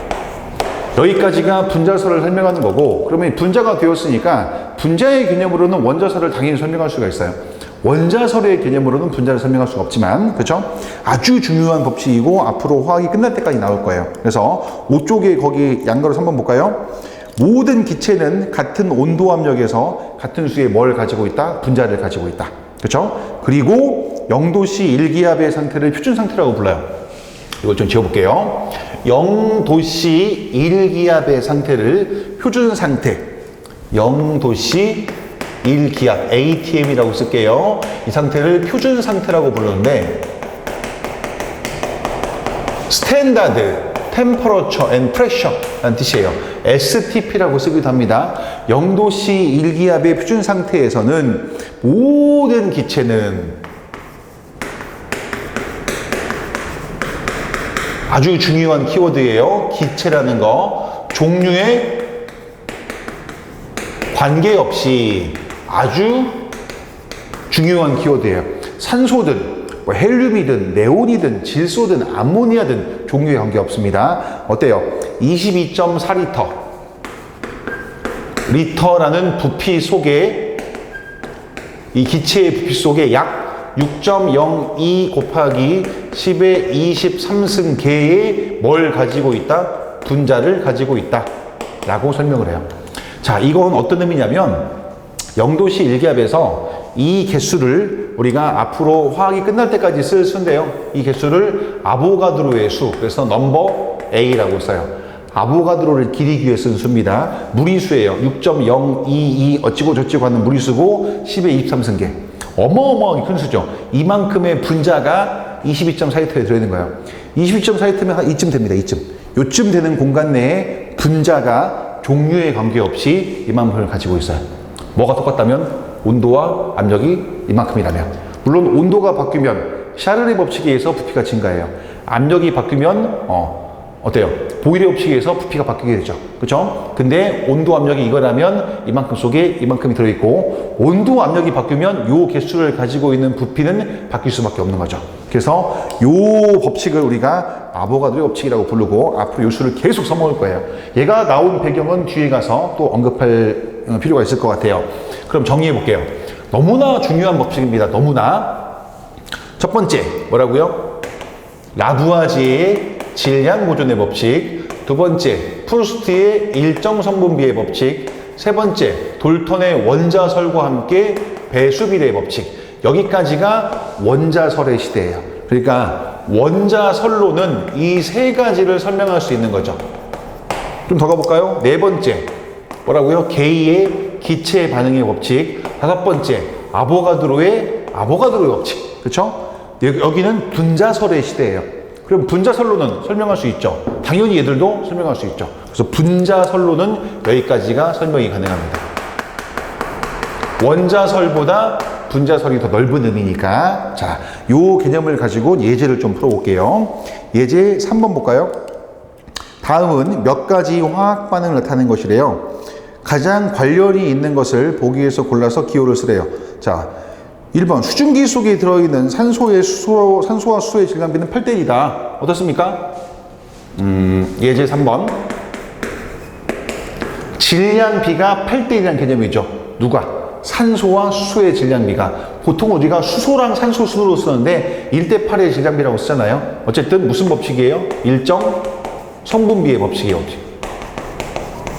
여기까지가 분자설을 설명하는 거고, 그러면 분자가 되었으니까 분자의 개념으로는 원자설을 당연히 설명할 수가 있어요. 원자설의 개념으로는 분자를 설명할 수가 없지만, 그렇죠? 아주 중요한 법칙이고 앞으로 화학이 끝날 때까지 나올 거예요. 그래서 5쪽에 거기 양거를 한번 볼까요? 모든 기체는 같은 온도 압력에서 같은 수의 뭘 가지고 있다? 분자를 가지고 있다. 그렇죠? 그리고 0도씨 1기압의 상태를 표준 상태라고 불러요. 이걸 좀 지워볼게요. 0도씨 1기압의 상태를 표준 상태, 0도씨 1기압, ATM이라고 쓸게요. 이 상태를 표준 상태라고 부르는데, 스탠다드 Temperature and Pressure 라는 뜻이에요. STP라고 쓰기도 합니다. 0도씨 1기압의 표준 상태에서는 모든 기체는, 아주 중요한 키워드예요. 기체라는 거, 종류에 관계없이 아주 중요한 키워드예요. 산소든 뭐 헬륨이든 네온이든 질소든 암모니아든 종류에 관계없습니다. 어때요? 22.4리터 리터라는 부피 속에, 이 기체의 부피 속에 약 6.02 곱하기 10의 23승 개의 뭘 가지고 있다? 분자를 가지고 있다 라고 설명을 해요. 자, 이건 어떤 의미냐면 0도씨 1기압에서 이 개수를 우리가 앞으로 화학이 끝날 때까지 쓸 수인데요. 이 개수를 아보가드로의 수, 그래서 넘버 A라고 써요. 아보가드로를 기리기 위해 쓴 수입니다. 무리수예요. 6.022 어찌고 저찌고 하는 무리수고 10의 23승계. 어마어마하게 큰 수죠. 이만큼의 분자가 22.4리터에 들어있는 거예요. 22.4리터면 한 이쯤 됩니다. 이쯤. 요쯤 되는 공간 내에 분자가 종류에 관계없이 이만큼을 가지고 있어요. 뭐가 똑같다면? 온도와 압력이 이만큼이라면. 물론 온도가 바뀌면 샤르르 법칙에 의해서 부피가 증가해요. 압력이 바뀌면 어때요? 보일의 법칙에 의해서 부피가 바뀌게 되죠. 그렇죠? 근데 온도 압력이 이거라면 이만큼 속에 이만큼이 들어있고, 온도 압력이 바뀌면 요 개수를 가지고 있는 부피는 바뀔 수밖에 없는 거죠. 그래서 요 법칙을 우리가 아보가드로의 법칙이라고 부르고 앞으로 요 수를 계속 써먹을 거예요. 얘가 나온 배경은 뒤에 가서 또 언급할 필요가 있을 것 같아요. 그럼 정리해 볼게요. 너무나 중요한 법칙입니다. 너무나. 첫 번째 뭐라고요? 라부아지에의 질량 보존의 법칙. 두 번째, 프루스트의 일정 성분비의 법칙. 세 번째, 돌턴의 원자설과 함께 배수비례의 법칙. 여기까지가 원자설의 시대예요. 그러니까 원자설로는 이 세 가지를 설명할 수 있는 거죠. 좀 더 가볼까요? 네 번째, 뭐라고요? 게이의 기체 반응의 법칙. 다섯 번째, 아보가드로의 법칙. 그렇죠? 여기는 분자설의 시대예요. 그럼 분자설로는 설명할 수 있죠. 당연히 얘들도 설명할 수 있죠. 그래서 분자설로는 여기까지가 설명이 가능합니다. 원자설보다 분자설이 더 넓은 의미니까. 자, 요 개념을 가지고 예제를 좀 풀어볼게요. 예제 3번 볼까요? 다음은 몇 가지 화학 반응을 나타내는 것이래요. 가장 관련이 있는 것을 보기 위해서 골라서 기호를 쓰래요. 자, 1번 수증기 속에 들어있는 산소와 수소의 질량비는 8대1이다. 어떻습니까? 예제 3번. 질량비가 8대1이라는 개념이죠. 누가? 산소와 수소의 질량비가. 보통 우리가 수소랑 산소 순으로 쓰는데 1대8의 질량비라고 쓰잖아요. 어쨌든 무슨 법칙이에요? 일정 성분비의 법칙이에요.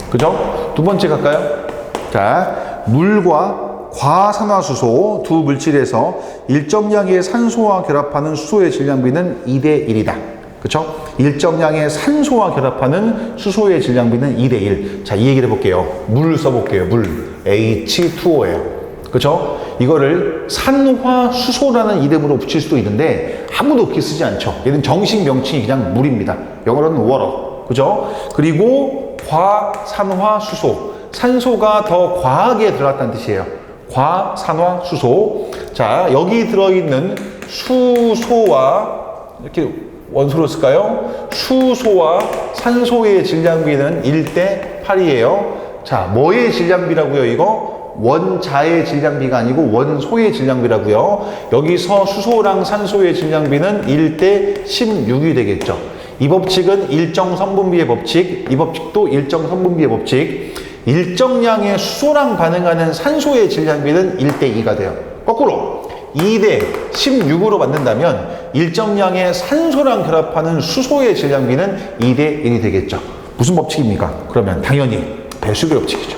그죠? 두 번째 갈까요? 자, 물과 과산화수소 두 물질에서 일정량의 산소와 결합하는 수소의 질량비는 2대1이다. 그쵸? 일정량의 산소와 결합하는 수소의 질량비는 2대1. 자, 이 얘기를 해볼게요. 물 써볼게요. 물. H2O예요. 그쵸? 이거를 산화수소라는 이름으로 붙일 수도 있는데 아무도 그렇게 쓰지 않죠. 얘는 정식 명칭이 그냥 물입니다. 영어로는 water. 그죠? 그리고 과산화수소. 산소가 더 과하게 들어갔다는 뜻이에요. 과산화수소. 자, 여기 들어있는 수소와, 이렇게 원소로 쓸까요? 수소와 산소의 질량비는 1대8이에요. 자, 뭐의 질량비라고요, 이거? 원자의 질량비가 아니고 원소의 질량비라고요. 여기서 수소랑 산소의 질량비는 1대16이 되겠죠. 이 법칙은 일정 성분비의 법칙, 이 법칙도 일정 성분비의 법칙. 일정량의 수소랑 반응하는 산소의 질량비는 1대2가 돼요. 거꾸로 2대 16으로 만든다면 일정량의 산소랑 결합하는 수소의 질량비는 2대 1이 되겠죠. 무슨 법칙입니까? 그러면 당연히 배수비례 법칙이죠.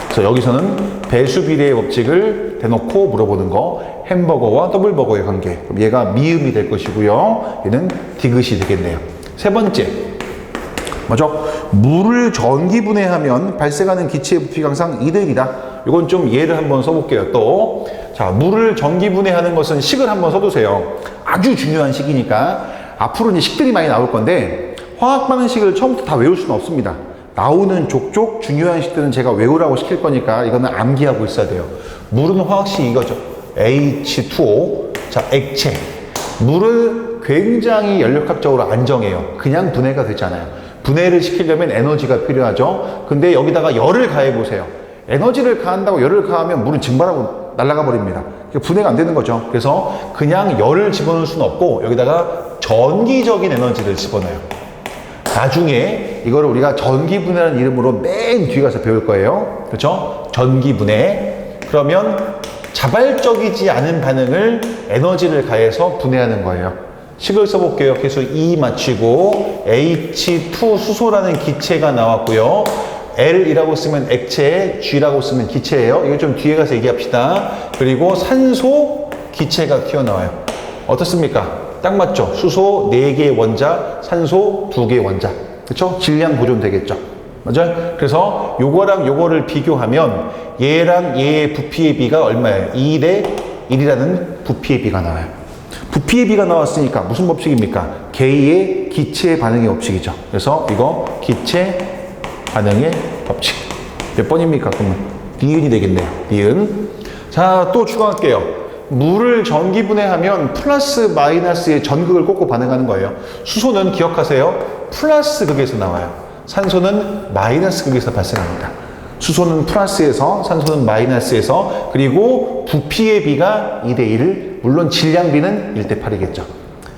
그래서 여기서는 배수비례 법칙을 대놓고 물어보는 거, 햄버거와 더블버거의 관계. 그럼 얘가 미음이 될 것이고요. 얘는 디귿이 되겠네요. 세 번째, 뭐죠? 물을 전기분해하면 발생하는 기체의 부피가 항상 2대 1이다. 이건 좀 예를 한번 써볼게요. 또, 자, 물을 전기분해하는 것은 식을 한번 써두세요. 아주 중요한 식이니까 앞으로 이제 식들이 많이 나올 건데 화학 반응식을 처음부터 다 외울 수는 없습니다. 나오는 족족 중요한 식들은 제가 외우라고 시킬 거니까 이거는 암기하고 있어야 돼요. 물은 화학식 이거죠. H2O. 자, 액체. 물을 굉장히 연력학적으로 안정해요. 그냥 분해가 되지 않아요. 분해를 시키려면 에너지가 필요하죠. 근데 여기다가 열을 가해 보세요. 에너지를 가한다고 열을 가하면 물은 증발하고 날아가 버립니다. 분해가 안 되는 거죠. 그래서 그냥 열을 집어넣을 수는 없고 여기다가 전기적인 에너지를 집어넣어요. 나중에 이거를 우리가 전기분해라는 이름으로 맨 뒤에 가서 배울 거예요. 그렇죠? 전기분해. 그러면 자발적이지 않은 반응을 에너지를 가해서 분해하는 거예요. 식을 써볼게요. 계속 E 맞추고 H2 수소라는 기체가 나왔고요. L이라고 쓰면 액체, G라고 쓰면 기체예요. 이거 좀 뒤에 가서 얘기합시다. 그리고 산소 기체가 튀어나와요. 어떻습니까? 딱 맞죠? 수소 4개의 원자, 산소 2개의 원자. 그렇죠? 질량 보존되겠죠? 맞아요? 그래서 요거랑 요거를 비교하면 얘랑 얘의 부피의 비가 얼마예요? 2대 1이라는 부피의 비가 나와요. 부피의 비가 나왔으니까 무슨 법칙입니까? 개의 기체 반응의 법칙이죠. 그래서 이거 기체 반응의 법칙. 몇 번입니까? 그러면 니은이 되겠네요. 니은. 자, 또 추가할게요. 물을 전기분해하면 플러스 마이너스의 전극을 꽂고 반응하는 거예요. 수소는 기억하세요. 플러스 극에서 나와요. 산소는 마이너스 극에서 발생합니다. 수소는 플러스에서, 산소는 마이너스에서, 그리고 부피의 비가 2대 1, 물론 질량비는 1대 8이겠죠.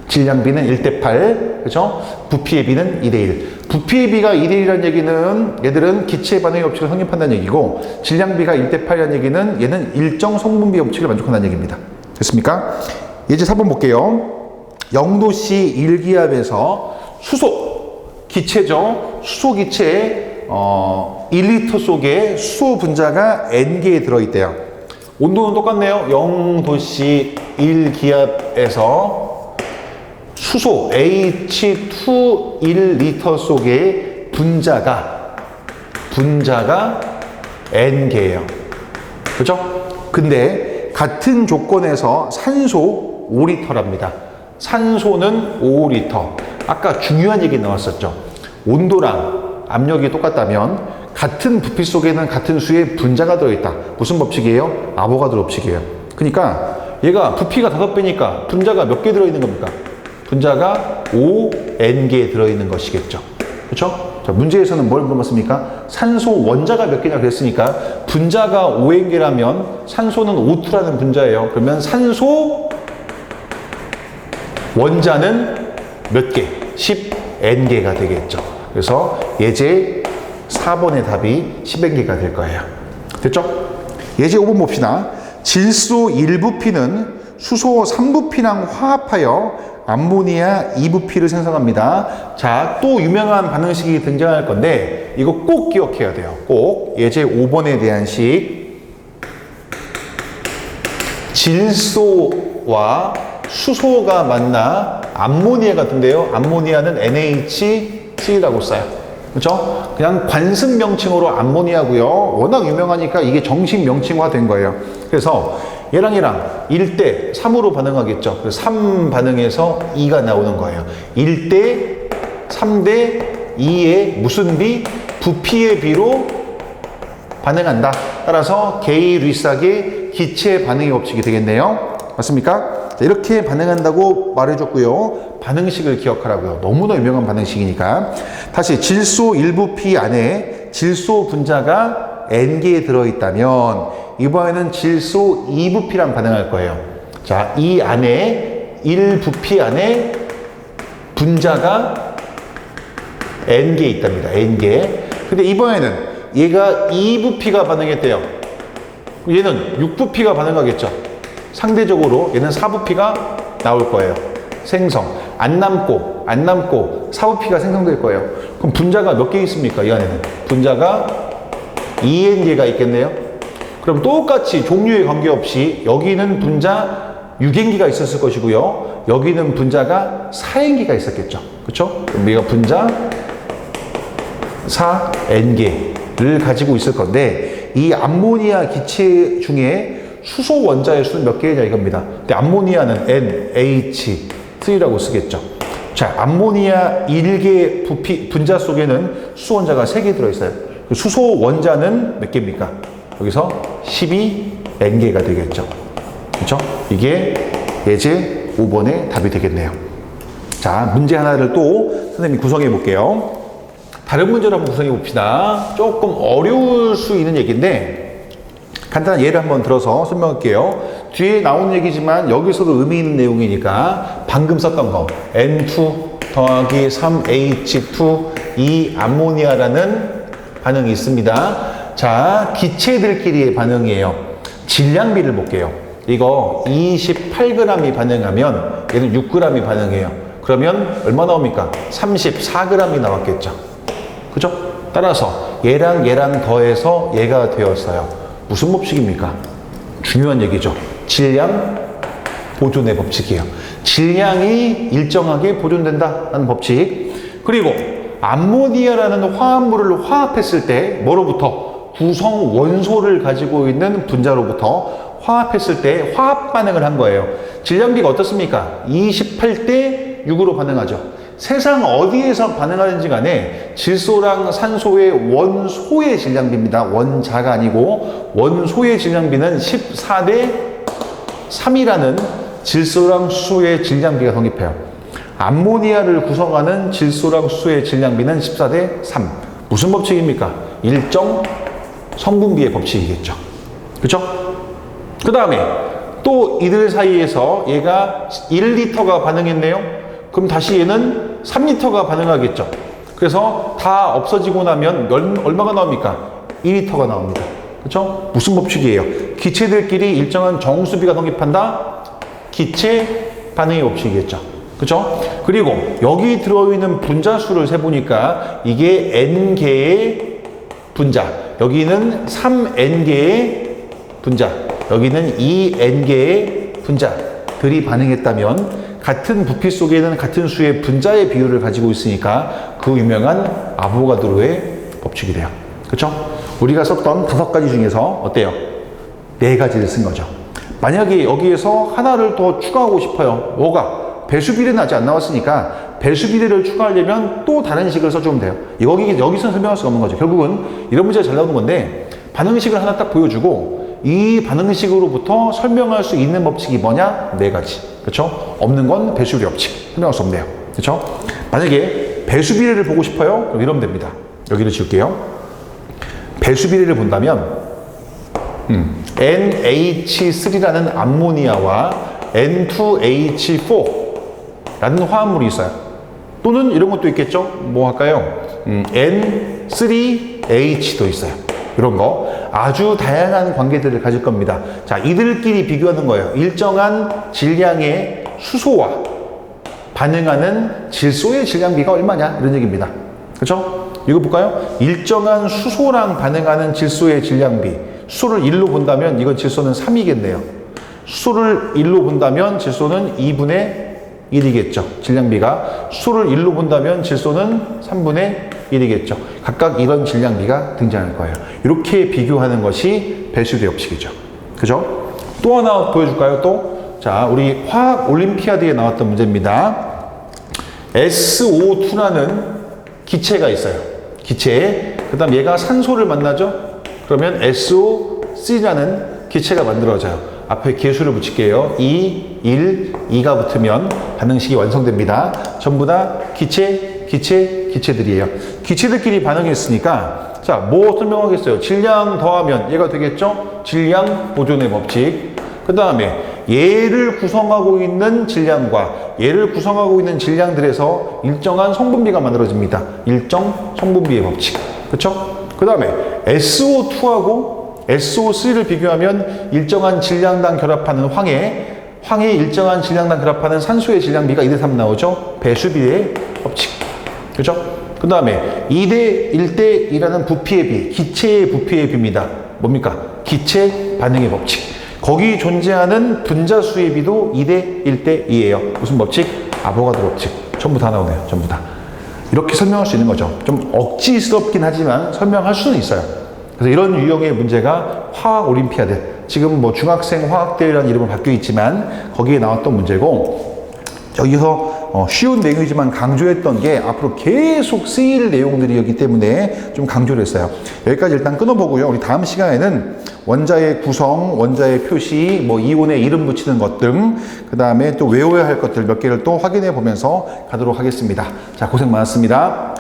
질량비는 1대 8, 그죠? 부피의 비는 2대 1. 부피의 비가 2대 1이라는 얘기는 얘들은 기체 반응의 법칙을 성립한다는 얘기고, 질량비가 1대 8이라는 얘기는 얘는 일정 성분비 법칙을 만족한다는 얘기입니다. 됐습니까? 예제 4번 볼게요. 0도씨 1기압에서 수소, 기체죠. 수소 기체에 1리터 속에 수소 분자가 N개에 들어있대요. 온도는 똑같네요. 0도씨 1기압에서 수소 H2 1리터 속에 분자가 N개예요. 그죠? 근데 같은 조건에서 산소 5리터랍니다. 산소는 5리터. 아까 중요한 얘기 나왔었죠. 온도랑 압력이 똑같다면 같은 부피 속에는 같은 수의 분자가 들어있다. 무슨 법칙이에요? 아보가드로 법칙이에요. 그러니까 얘가 부피가 5배니까 분자가 몇 개 들어있는 겁니까? 분자가 5N개 들어있는 것이겠죠. 그렇죠? 자, 문제에서는 뭘 물어봤습니까? 산소 원자가 몇 개냐 그랬으니까 분자가 5N개라면 산소는 O2라는 분자예요. 그러면 산소 원자는 몇 개? 10N개가 되겠죠. 그래서 예제 4번의 답이 10N개가 될 거예요. 됐죠? 예제 5번 봅시다. 질소 1부피는 수소 3부피랑 화합하여 암모니아 2부피를 생성합니다. 자, 또 유명한 반응식이 등장할 건데 이거 꼭 기억해야 돼요. 꼭 예제 5번에 대한 식. 질소와 수소가 만나 암모니아 같은데요. 암모니아는 NaCl라고 써요. 그렇죠? 그냥 관습 명칭으로 암모니아고요. 워낙 유명하니까 이게 정식 명칭화 된 거예요. 그래서 얘랑 1대 3으로 반응하겠죠. 그래서 3 반응해서 2가 나오는 거예요. 1대 3대 2의 무슨 비? 부피의 비로 반응한다. 따라서 게이-루이삭의 기체 반응의 법칙이 되겠네요. 맞습니까? 자, 이렇게 반응한다고 말해줬고요. 반응식을 기억하라고요. 너무나 유명한 반응식이니까. 다시 질소 1부피 안에 질소 분자가 N개에 들어있다면 이번에는 질소 2부피랑 반응할 거예요. 자, 이 안에 1부피 안에 분자가 N개 있답니다. N개. 근데 이번에는 얘가 2부피가 반응했대요. 얘는 6부피가 반응하겠죠. 상대적으로 얘는 사부피가 나올 거예요. 생성. 안 남고 사부피가 생성될 거예요. 그럼 분자가 몇 개 있습니까? 이 안에는. 분자가 2N개가 있겠네요. 그럼 똑같이 종류에 관계없이 여기는 분자 6N개가 있었을 것이고요. 여기는 분자가 4N개가 있었겠죠. 그렇죠? 그럼 우리가 분자 4N개를 가지고 있을 건데 이 암모니아 기체 중에 수소 원자의 수는 몇 개냐 이겁니다. 근데 암모니아는 NH3라고 쓰겠죠. 자, 암모니아 1개 분자 속에는 수소 원자가 3개 들어있어요. 수소 원자는 몇 개입니까? 여기서 12N개가 되겠죠. 그렇죠? 이게 예제 5번의 답이 되겠네요. 자, 문제 하나를 또 선생님이 구성해 볼게요. 다른 문제를 한번 구성해 봅시다. 조금 어려울 수 있는 얘기인데 간단한 예를 한번 들어서 설명할게요. 뒤에 나오는 얘기지만 여기서도 의미 있는 내용이니까 방금 썼던 거 N2 더하기 3H2 이 암모니아라는 반응이 있습니다. 자, 기체들끼리의 반응이에요. 질량비를 볼게요. 이거 28g이 반응하면 얘는 6g이 반응해요. 그러면 얼마 나옵니까? 34g이 나왔겠죠. 그죠? 따라서 얘랑 더해서 얘가 되었어요. 무슨 법칙입니까? 중요한 얘기죠. 질량 보존의 법칙이에요. 질량이 일정하게 보존된다는 법칙. 그리고 암모니아라는 화합물을 화합했을 때 뭐로부터? 구성 원소를 가지고 있는 분자로부터 화합했을 때 화합 반응을 한 거예요. 질량비가 어떻습니까? 28대 6으로 반응하죠. 세상 어디에서 반응하는지 간에 질소랑 산소의 원소의 질량비입니다. 원자가 아니고 원소의 질량비는 14대 3이라는 질소랑 수소의 질량비가 성립해요. 암모니아를 구성하는 질소랑 수소의 질량비는 14대 3. 무슨 법칙입니까? 일정 성분비의 법칙이겠죠. 그렇죠? 그 다음에 또 이들 사이에서 얘가 1리터가 반응했네요. 그럼 다시 얘는 3리터가 반응하겠죠. 그래서 다 없어지고 나면 얼마가 나옵니까? 2리터가 나옵니다. 그렇죠? 무슨 법칙이에요? 기체들끼리 일정한 정수비가 성립한다? 기체 반응의 법칙이겠죠. 그렇죠? 그리고 여기 들어있는 분자 수를 세보니까 이게 N개의 분자, 여기는 3N개의 분자, 여기는 2N개의 분자들이 반응했다면 같은 부피 속에는 같은 수의 분자의 비율을 가지고 있으니까 그 유명한 아보가드로의 법칙이 돼요. 그렇죠? 우리가 썼던 5가지 중에서 어때요? 4가지를 쓴 거죠. 만약에 여기에서 하나를 더 추가하고 싶어요. 뭐가? 배수비례는 아직 안 나왔으니까 배수비례를 추가하려면 또 다른 식을 써주면 돼요. 여기서 설명할 수가 없는 거죠. 결국은 이런 문제가 잘 나오는 건데 반응식을 하나 딱 보여주고 이 반응식으로부터 설명할 수 있는 법칙이 뭐냐? 4가지. 그렇죠? 없는 건 배수비례 법칙. 설명할 수 없네요. 그렇죠? 만약에 배수비례를 보고 싶어요? 그럼 이러면 됩니다. 여기를 지울게요. 배수비례를 본다면 NH3라는 암모니아와 N2H4라는 화합물이 있어요. 또는 이런 것도 있겠죠? 뭐 할까요? N3H도 있어요. 이런 거 아주 다양한 관계들을 가질 겁니다. 자, 이들끼리 비교하는 거예요. 일정한 질량의 수소와 반응하는 질소의 질량비가 얼마냐 이런 얘기입니다. 그렇죠? 이거 볼까요? 일정한 수소랑 반응하는 질소의 질량비, 수소를 1로 본다면 이건 질소는 3이겠네요. 수소를 1로 본다면 질소는 2분의 1이겠죠. 질량비가. 수소를 1로 본다면 질소는 3분의 1이겠죠. 각각 이런 질량비가 등장할 거예요. 이렇게 비교하는 것이 배수비례 법칙이죠. 그죠? 또 하나 보여줄까요? 또? 자, 우리 화학 올림피아드에 나왔던 문제입니다. SO2라는 기체가 있어요. 기체. 그 다음 얘가 산소를 만나죠? 그러면 SO3라는 기체가 만들어져요. 앞에 개수를 붙일게요. 2, 1, 2가 붙으면 반응식이 완성됩니다. 전부 다 기체들이에요. 기체들끼리 반응했으니까 자, 뭐 설명하겠어요? 질량 더하면 얘가 되겠죠? 질량 보존의 법칙. 그 다음에 얘를 구성하고 있는 질량과 얘를 구성하고 있는 질량들에서 일정한 성분비가 만들어집니다. 일정 성분비의 법칙. 그렇죠? 그 다음에 SO2하고 SO3를 비교하면 일정한 질량당 결합하는 황의 일정한 질량당 결합하는 산소의 질량비가 2대3 나오죠. 배수비의 법칙. 그죠? 그 다음에 2대 1대 2라는 부피의 비, 기체의 부피의 비입니다. 뭡니까? 기체 반응의 법칙. 거기 존재하는 분자수의 비도 2대 1대 2예요. 무슨 법칙? 아보가드로 법칙. 전부 다 나오네요. 전부 다. 이렇게 설명할 수 있는 거죠. 좀 억지스럽긴 하지만 설명할 수는 있어요. 그래서 이런 유형의 문제가 화학 올림피아드, 지금 뭐 중학생 화학대회라는 이름으로 바뀌어 있지만 거기에 나왔던 문제고, 여기서 쉬운 내용이지만 강조했던 게 앞으로 계속 쓰일 내용들이었기 때문에 좀 강조를 했어요. 여기까지 일단 끊어보고요. 우리 다음 시간에는 원자의 구성, 원자의 표시, 뭐 이온의 이름 붙이는 것 등, 그 다음에 또 외워야 할 것들 몇 개를 또 확인해 보면서 가도록 하겠습니다. 자, 고생 많았습니다.